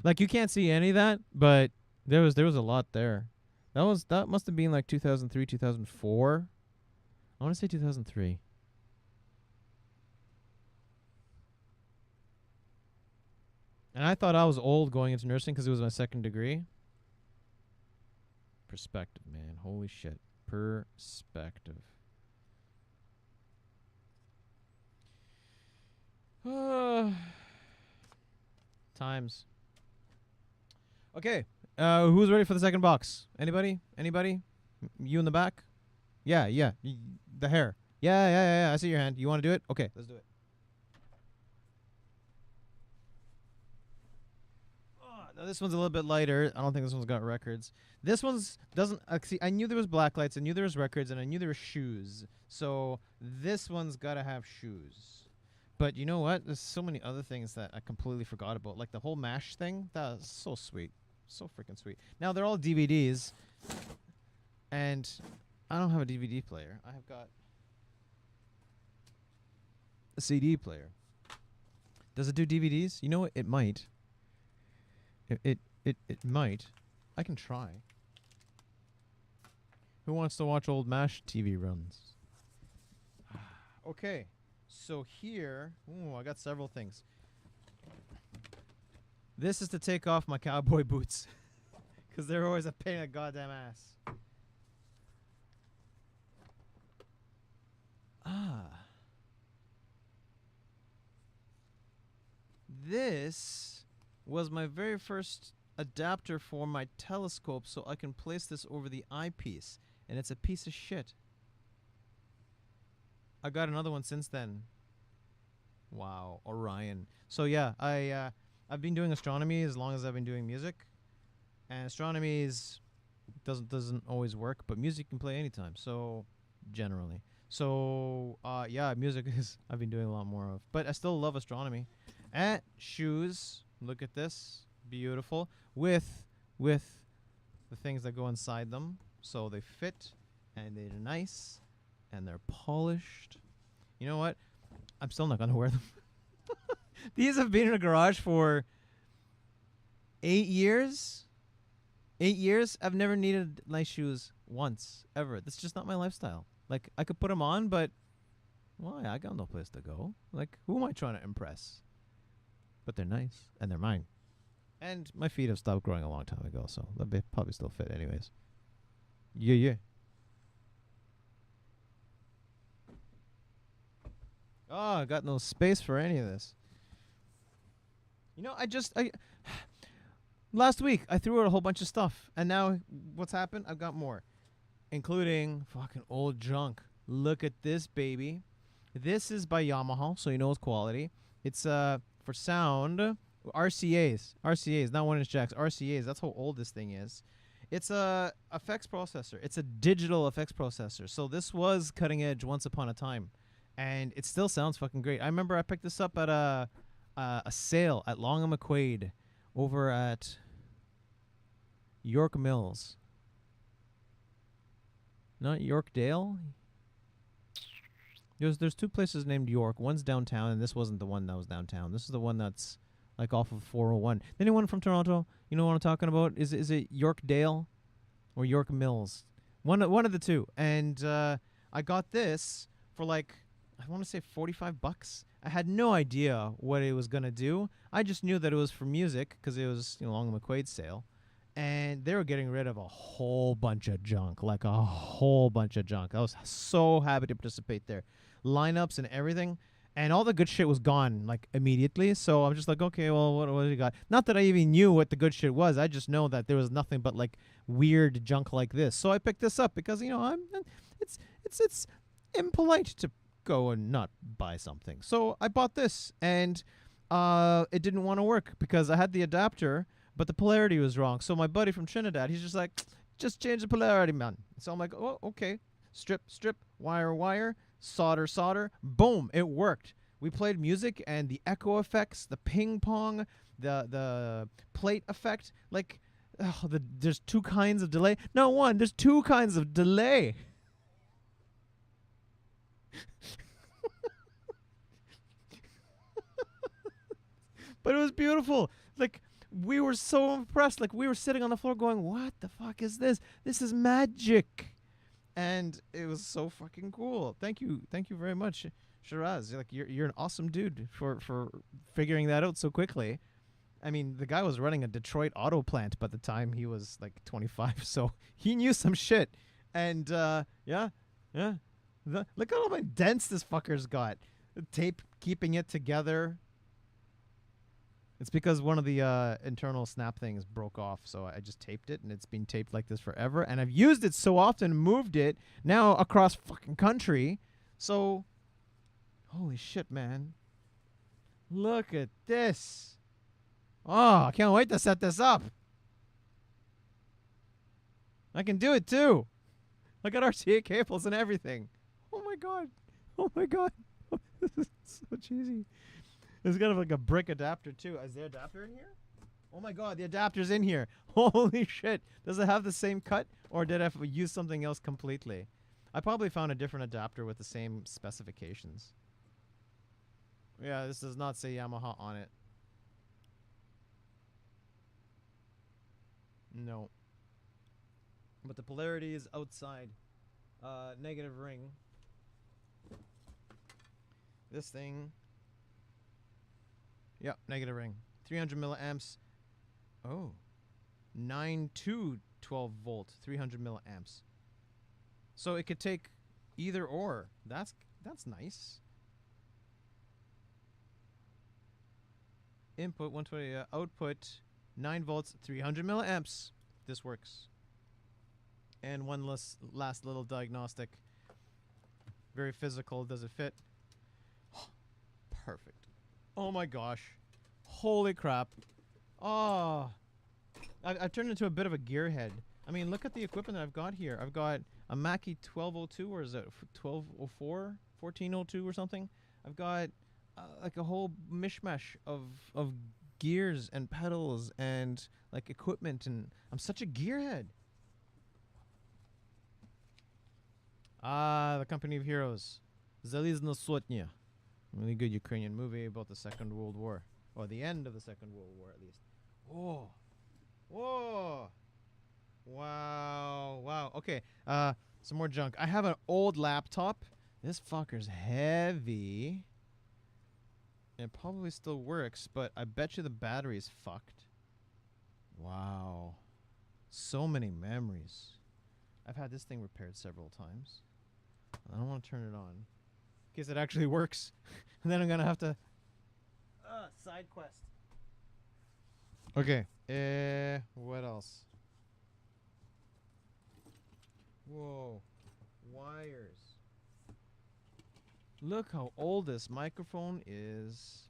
Like you can't see any of that, but there was a lot there. That must have been like 2003, 2004. I want to say 2003. And I thought I was old going into nursing because it was my second degree. Perspective, man. Holy shit. Perspective. Times. Okay. Who's ready for the second box? Anybody? Anybody? You in the back? Yeah. The hair. Yeah. I see your hand. You want to do it? Okay, let's do it. Now this one's a little bit lighter. I don't think this one's got records. This one's doesn't see. I knew there was black lights. I knew there was records, and I knew there were shoes. So this one's gotta have shoes. But you know what? There's so many other things that I completely forgot about, like the whole MASH thing. That was so sweet, so freaking sweet. Now they're all DVDs, and I don't have a DVD player. I have got a CD player. Does it do DVDs? You know what? It might. It might. I can try. Who wants to watch old MASH TV runs? Okay. So here, ooh, I got several things. This is to take off my cowboy boots. Because they're always a pain in the goddamn ass. This was my very first adapter for my telescope so I can place this over the eyepiece. And it's a piece of shit. I got another one since then. Wow, Orion. So yeah, I've been doing astronomy as long as I've been doing music, and astronomy is doesn't always work, but music can play anytime. So generally, so yeah, music is I've been doing a lot more of, but I still love astronomy. And shoes. Look at this, beautiful with the things that go inside them, so they fit and they're nice and they're polished. You know what? I'm still not gonna wear them. These have been in a garage for 8 years. 8 years. I've never needed nice shoes once ever. That's just not my lifestyle. Like I could put them on, but why? I got no place to go. Like who am I trying to impress? But they're nice and they're mine. And my feet have stopped growing a long time ago, so they'll probably still fit anyways. Yeah, yeah. Oh, I got no space for any of this. You know, I last week I threw out a whole bunch of stuff, and now what's happened? I've got more, including fucking old junk. Look at this baby. This is by Yamaha, so you know it's quality. It's for sound RCA's, not 1-inch jacks. RCA's. That's how old this thing is. It's a effects processor. It's a digital effects processor. So this was cutting edge once upon a time, and it still sounds fucking great. I remember I picked this up at a sale at Long and McQuaid over at York Mills. Not Yorkdale. There's two places named York. One's downtown, and this wasn't the one that was downtown. This is the one that's like off of 401. Anyone from Toronto? You know what I'm talking about? Is it Yorkdale or York Mills? One of the two. And I got this for like, I want to say $45. I had no idea what it was gonna do. I just knew that it was for music because it was Long and McQuaid sale, and they were getting rid of a whole bunch of junk, like a whole bunch of junk. I was so happy to participate there, lineups and everything, and all the good shit was gone like immediately. So I'm just like, okay, well, what do you got? Not that I even knew what the good shit was. I just know that there was nothing but like weird junk like this. So I picked this up because it's impolite to go and not buy something. So I bought this, and it didn't want to work because I had the adapter, but the polarity was wrong. So my buddy from Trinidad, he's just like, just change the polarity, man. So I'm like, oh, okay. Strip, wire, solder, boom, it worked. We played music, and the echo effects, the ping pong, the plate effect, like, there's two kinds of delay. No, one, there's two kinds of delay. But it was beautiful. Like, we were so impressed. Like, we were sitting on the floor going, what the fuck is this? This is magic. And it was so fucking cool. Thank you very much, Shiraz. Like, you're an awesome dude for figuring that out so quickly. I mean, the guy was running a Detroit auto plant by the time he was like 25, so he knew some shit. And yeah. Look at how many dents this fucker's got. The tape keeping it together. It's because one of the internal snap things broke off, so I just taped it, and it's been taped like this forever. And I've used it so often, moved it now across fucking country. So, holy shit, man! Look at this. Oh, I can't wait to set this up. I can do it too. I got RCA cables and everything. Oh my god. Oh my god. This is so cheesy. There's kind of like a brick adapter too. Is there adapter in here? Oh my god, the adapter's in here. Holy shit. Does it have the same cut, or did I use something else completely? I probably found a different adapter with the same specifications. Yeah, this does not say Yamaha on it. No. But the polarity is outside. Negative ring. This thing. Yep, negative ring. 300 milliamps. Oh. 9 to 12 volt, 300 milliamps. So it could take either or. That's nice. Input 120, output 9 volts, 300 milliamps. This works. And one last little diagnostic. Very physical. Does it fit? Perfect. Oh my gosh. Holy crap. Oh. I've turned into a bit of a gearhead. I mean, look at the equipment that I've got here. I've got a Mackie 1202, or is it 1204? 1402 or something? I've got like a whole mishmash of gears and pedals and like equipment, and I'm such a gearhead. The Company of Heroes. Zalizna Sotnya. Really good Ukrainian movie about the Second World War. Or the end of the Second World War, at least. Oh. Whoa. Wow. Wow. Okay. Some more junk. I have an old laptop. This fucker's heavy. It probably still works, but I bet you the battery's fucked. Wow. So many memories. I've had this thing repaired several times. I don't want to turn it on. In case it actually works. And then I'm going to have to... side quest. Okay. What else? Whoa. Wires. Look how old this microphone is.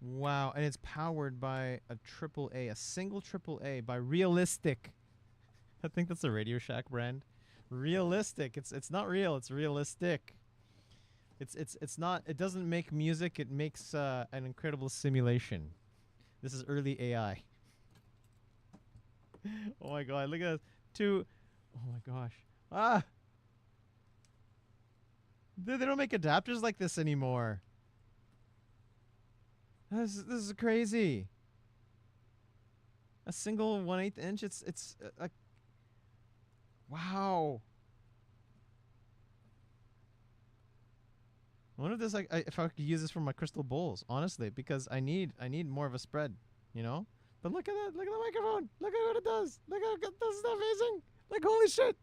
Wow. And it's powered by a AAA, a single AAA by Realistic. I think that's a Radio Shack brand. Realistic. It's not real, it's realistic. It's not, it doesn't make music, it makes an incredible simulation. This is early AI. Oh my god, look at two. Oh my gosh. Ah! They don't make adapters like this anymore. This is crazy. A single 1/8 inch, it's a wow. I wonder if this if I could use this for my crystal bowls, honestly, because I need more of a spread, you know? But look at that, look at the microphone. Look at what it does. Look at this is amazing. Like holy shit.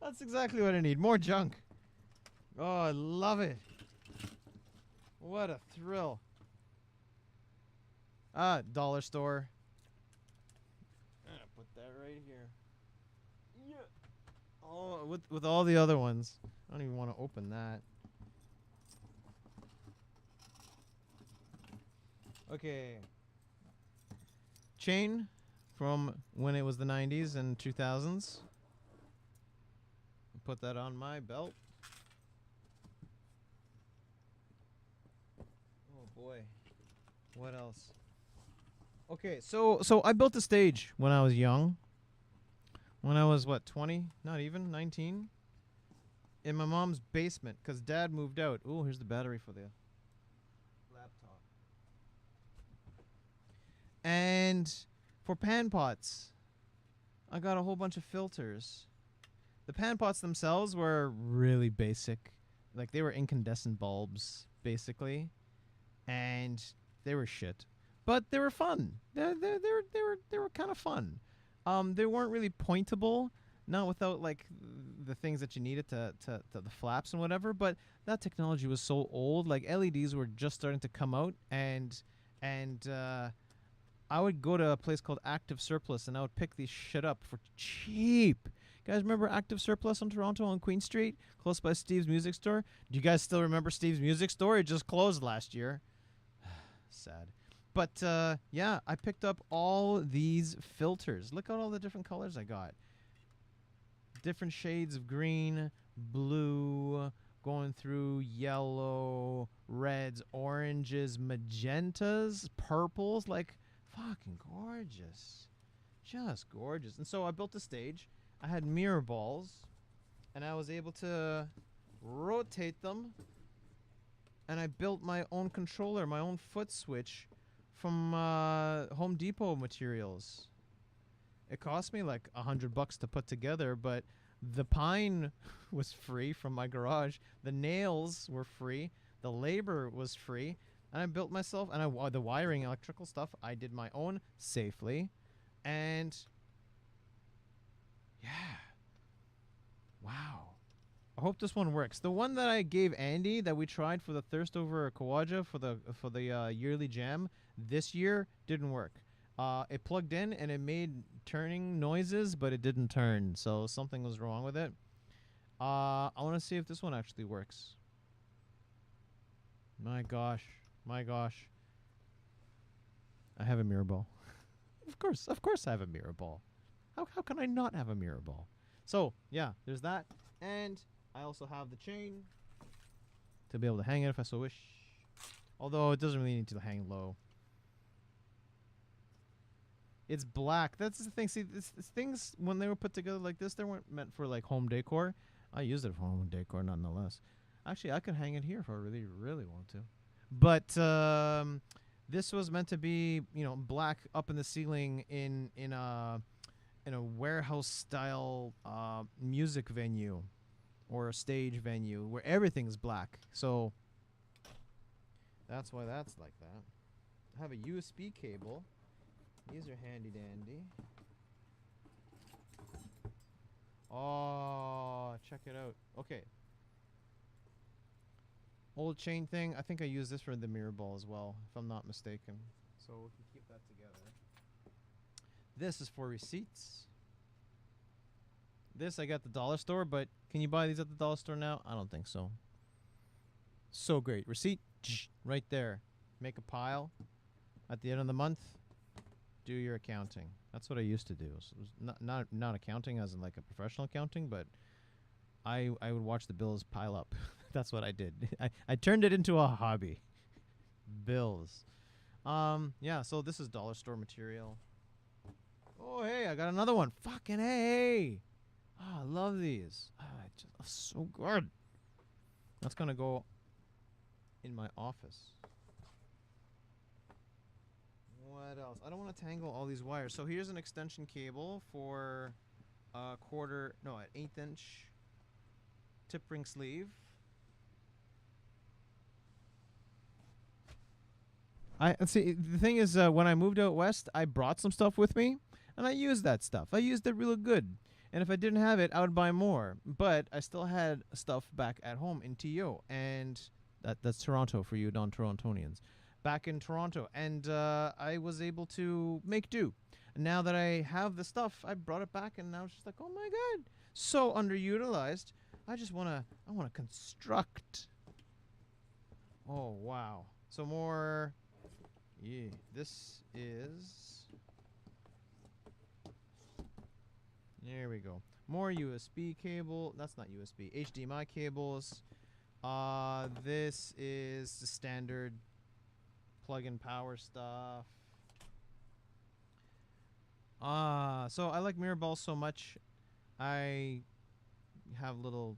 That's exactly what I need. More junk. Oh, I love it. What a thrill. Dollar store. I'm gonna put that right here. Yeah. Oh, with all the other ones. I don't even want to open that. Okay. Chain from when it was the 90s and 2000s. Put that on my belt. Oh boy. What else? Okay, so I built a stage when I was young. When I was, what, 20? Not even, 19? In my mom's basement, because Dad moved out. Ooh, here's the battery for the laptop. And for pan pots, I got a whole bunch of filters. The pan pots themselves were really basic. Like, they were incandescent bulbs, basically. And they were shit. But they were fun. They were kind of fun. They weren't really pointable, not without like the things that you needed to the flaps and whatever. But that technology was so old. Like LEDs were just starting to come out, and I would go to a place called Active Surplus, and I would pick these shit up for cheap. You guys remember Active Surplus in Toronto on Queen Street, close by Steve's Music Store? Do you guys still remember Steve's Music Store? It just closed last year. Sad. But, yeah, I picked up all these filters. Look at all the different colors I got. Different shades of green, blue, going through yellow, reds, oranges, magentas, purples. Like, fucking gorgeous. Just gorgeous. And so I built a stage. I had mirror balls, and I was able to rotate them. And I built my own controller, my own foot switch from Home Depot materials. It cost me like $100 to put together, but the pine was free from my garage. The nails were free. The labor was free. And I built myself, and the wiring, electrical stuff, I did my own safely. And yeah. Wow. I hope this one works. The one that I gave Andy that we tried for the Thirst Over Kawaja for the yearly jam this year didn't work. It plugged in and it made turning noises, but it didn't turn. So something was wrong with it. I want to see if this one actually works. My gosh. My gosh. I have a mirror ball. Of course I have a mirror ball. How can I not have a mirror ball? So, yeah, there's that. And I also have the chain to be able to hang it if I so wish. Although it doesn't really need to hang low. It's black. That's the thing. See, this things, when they were put together like this, they weren't meant for like home decor. I used it for home decor nonetheless. Actually, I could hang it here if I really, really want to. But this was meant to be, you know, black up in the ceiling in a warehouse style music venue or a stage venue where everything's black. So that's why that's like that. I have a USB cable. These are handy dandy. Oh, check it out. Okay. Old chain thing. I think I use this for the mirror ball as well, if I'm not mistaken. So we can keep that together. This is for receipts. This I got at the dollar store, but can you buy these at the dollar store now? I don't think so. So great. Receipt, right there. Make a pile. At the end of the month, do your accounting. That's what I used to do. So it was not accounting as in like a professional accounting, but I would watch the bills pile up. That's what I did. I turned it into a hobby. Bills. Yeah, so this is dollar store material. Oh, hey, I got another one. Fucking hey. Oh, I love these. So good. That's going to go in my office. What else? I don't want to tangle all these wires. So here's an extension cable for an 1/8 inch tip ring sleeve. Let's see. The thing is, when I moved out west, I brought some stuff with me, and I used that stuff. I used it really good. And if I didn't have it, I would buy more. But I still had stuff back at home in TO, and that's Toronto for you non-Torontonians. Back in Toronto, and I was able to make do. And now that I have the stuff, I brought it back, and now it's just like, oh my god, so underutilized. I want to construct. Oh wow, so more. Yeah, this is. There we go. More USB cable. That's not USB. HDMI cables. This is the standard plug-in power stuff. So I like mirror balls so much. I have little,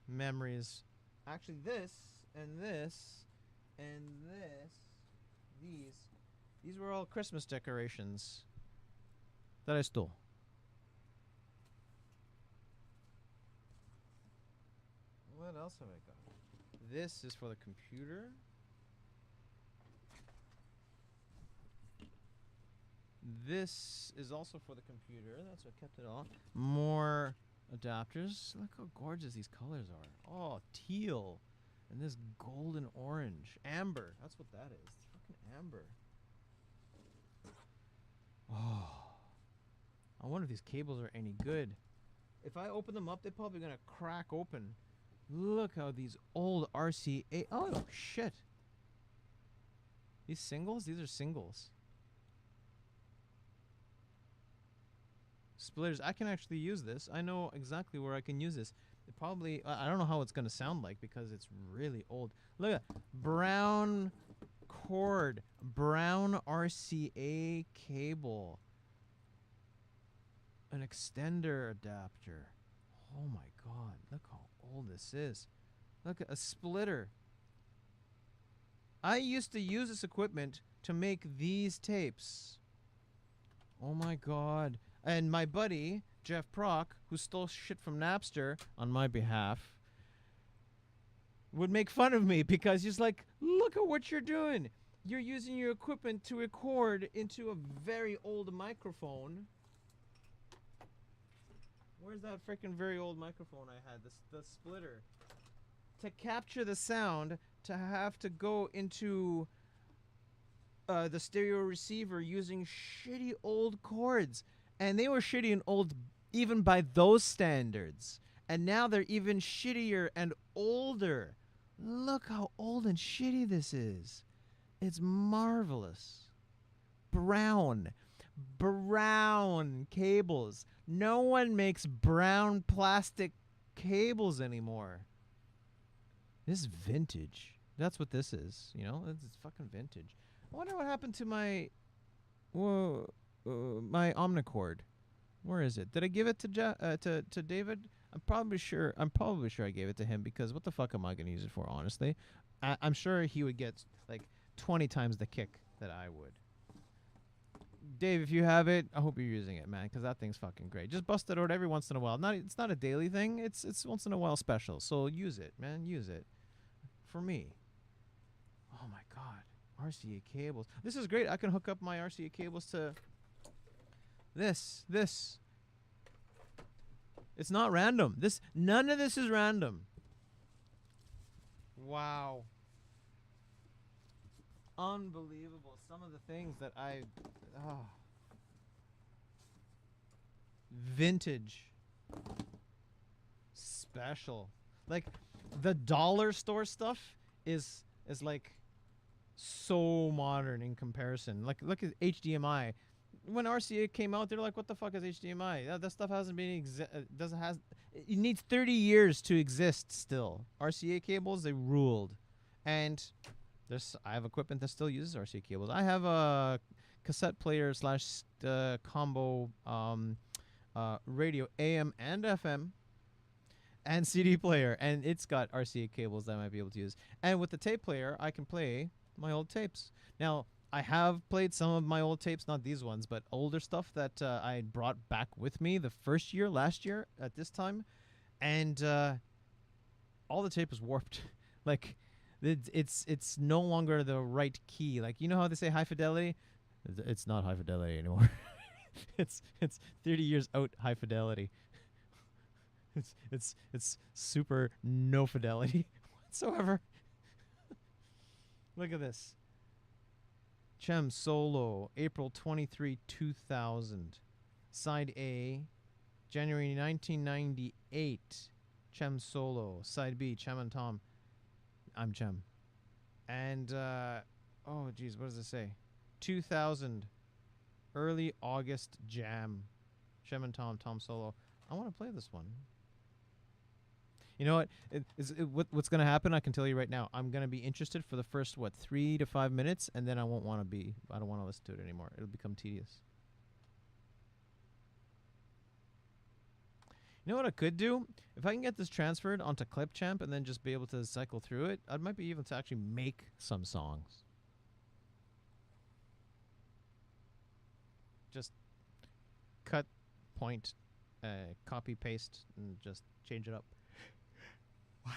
memories. Actually, this and this and this, these were all Christmas decorations that I stole. What else have I got? This is for the computer. This is also for the computer. That's what kept it on. More adapters. Look how gorgeous these colors are. Oh, teal. And this golden orange. Amber. That's what that is. It's fucking amber. Oh. I wonder if these cables are any good. If I open them up, they're probably going to crack open. Look how these old RCA... Oh, shit. These singles? These are singles. Splitters. I can actually use this. I know exactly where I can use this. It probably... I don't know how it's going to sound like because it's really old. Look at brown cord. Brown RCA cable. An extender adapter. Oh my god. Look how old this is. Look at a splitter. I used to use this equipment to make these tapes. Oh my god. And my buddy, Jeff Proc, who stole shit from Napster on my behalf, would make fun of me because he's like, look at what you're doing. You're using your equipment to record into a very old microphone. Where's that freaking very old microphone I had? The splitter. To capture the sound, to have to go into the stereo receiver using shitty old cords. And they were shitty and old even by those standards. And now they're even shittier and older. Look how old and shitty this is. It's marvelous. Brown cables. No one makes brown plastic cables anymore. This is vintage. That's what this is. You know, it's fucking vintage. I wonder what happened to my my Omnicord. Where is it? Did I give it to David? I'm probably sure I gave it to him, because what the fuck am I going to use it for, honestly? I'm sure he would get like 20 times the kick that I would. Dave, if you have it, I hope you're using it, man, because that thing's fucking great. Just bust it out every once in a while. It's not a daily thing. It's once in a while special. So use it, man. Use it. For me. Oh my god. RCA cables. This is great. I can hook up my RCA cables to this. It's not random. None of this is random. Wow. Unbelievable. Some of the things that vintage. Special. Like the dollar store stuff is like so modern in comparison. Like look at HDMI. When RCA came out, they're like, "What the fuck is HDMI? That stuff hasn't been it needs 30 years to exist still." RCA cables, they ruled, and I have equipment that still uses RCA cables. I have a cassette player / combo radio, AM and FM, and CD player, and it's got RCA cables that I might be able to use. And with the tape player, I can play my old tapes. Now, I have played some of my old tapes, not these ones, but older stuff that I brought back with me the first year, last year at this time, and all the tape is warped. Like, it's no longer the right key. Like, you know how they say high fidelity? It's not high fidelity anymore. it's 30 years out high fidelity. It's super no fidelity whatsoever. Look at this. Chem Solo, April 23, 2000. Side A, January 1998. Chem Solo. Side B, Chem and Tom. I'm Chem. And, oh, geez, what does it say? 2000. Early August Jam. Chem and Tom Solo. I want to play this one. You know what? What's going to happen? I can tell you right now. I'm going to be interested for the first 3 to 5 minutes, and then I won't want to be. I don't want to listen to it anymore. It'll become tedious. You know what I could do? If I can get this transferred onto Clipchamp and then just be able to cycle through it, I might be able to actually make some songs. Just cut, point, copy, paste, and just change it up. Wow.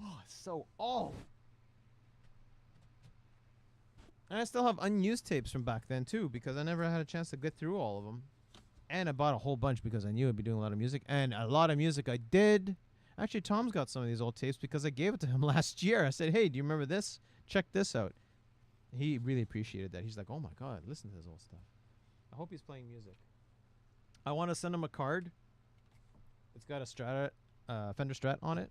Oh, it's so old. And I still have unused tapes from back then, too, because I never had a chance to get through all of them. And I bought a whole bunch because I knew I'd be doing a lot of music. And a lot of music I did. Actually, Tom's got some of these old tapes because I gave it to him last year. I said, hey, do you remember this? Check this out. He really appreciated that. He's like, oh, my God, listen to this old stuff. I hope he's playing music. I want to send him a card. It's got a Fender Strat on it.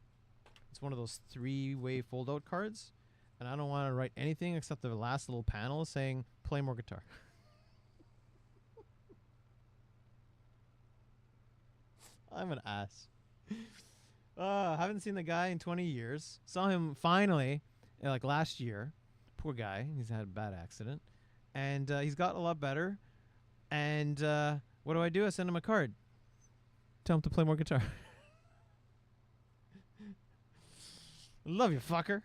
It's one of those 3-way fold-out cards. And I don't want to write anything except the last little panel saying, play more guitar. I'm an ass. Haven't seen the guy in 20 years. Saw him finally, like last year. Poor guy. He's had a bad accident. And he's got a lot better. And what do? I send him a card. Tell him to play more guitar. Love you, fucker.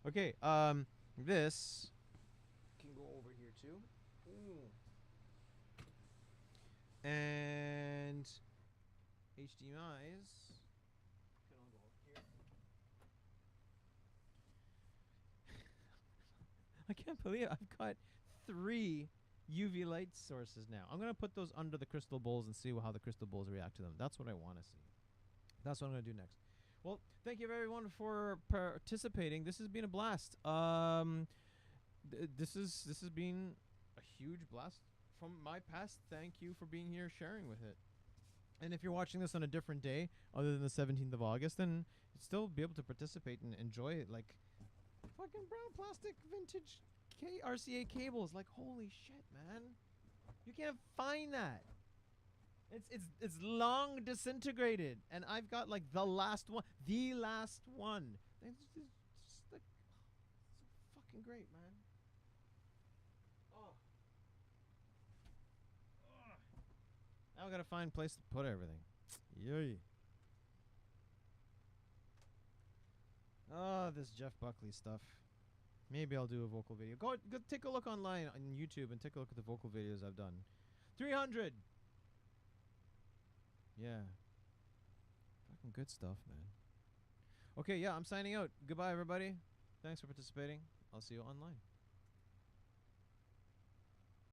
Okay, this can go over here too. Ooh. And HDMIs can all go up here. I can't believe I've got 3 UV light sources now. I'm going to put those under the crystal bowls and see how the crystal bowls react to them. That's what I want to see. That's what I'm going to do next. Well, thank you everyone for participating. This has been a blast. This has been a huge blast from my past. Thank you for being here, sharing with it. And if you're watching this on a different day other than the 17th of August, then you'd still be able to participate and enjoy it. Like fucking brown plastic vintage RCA cables. Like holy shit, man. You can't find that. It's long disintegrated, and I've got like the last one. The last one. It's just like so fucking great, man. Oh. Now I gotta find a place to put everything. Yay. Oh, this Jeff Buckley stuff. Maybe I'll do a vocal video. Go take a look online on YouTube and take a look at the vocal videos I've done. 300! Yeah. Fucking good stuff, man. Okay, yeah, I'm signing out. Goodbye, everybody. Thanks for participating. I'll see you online.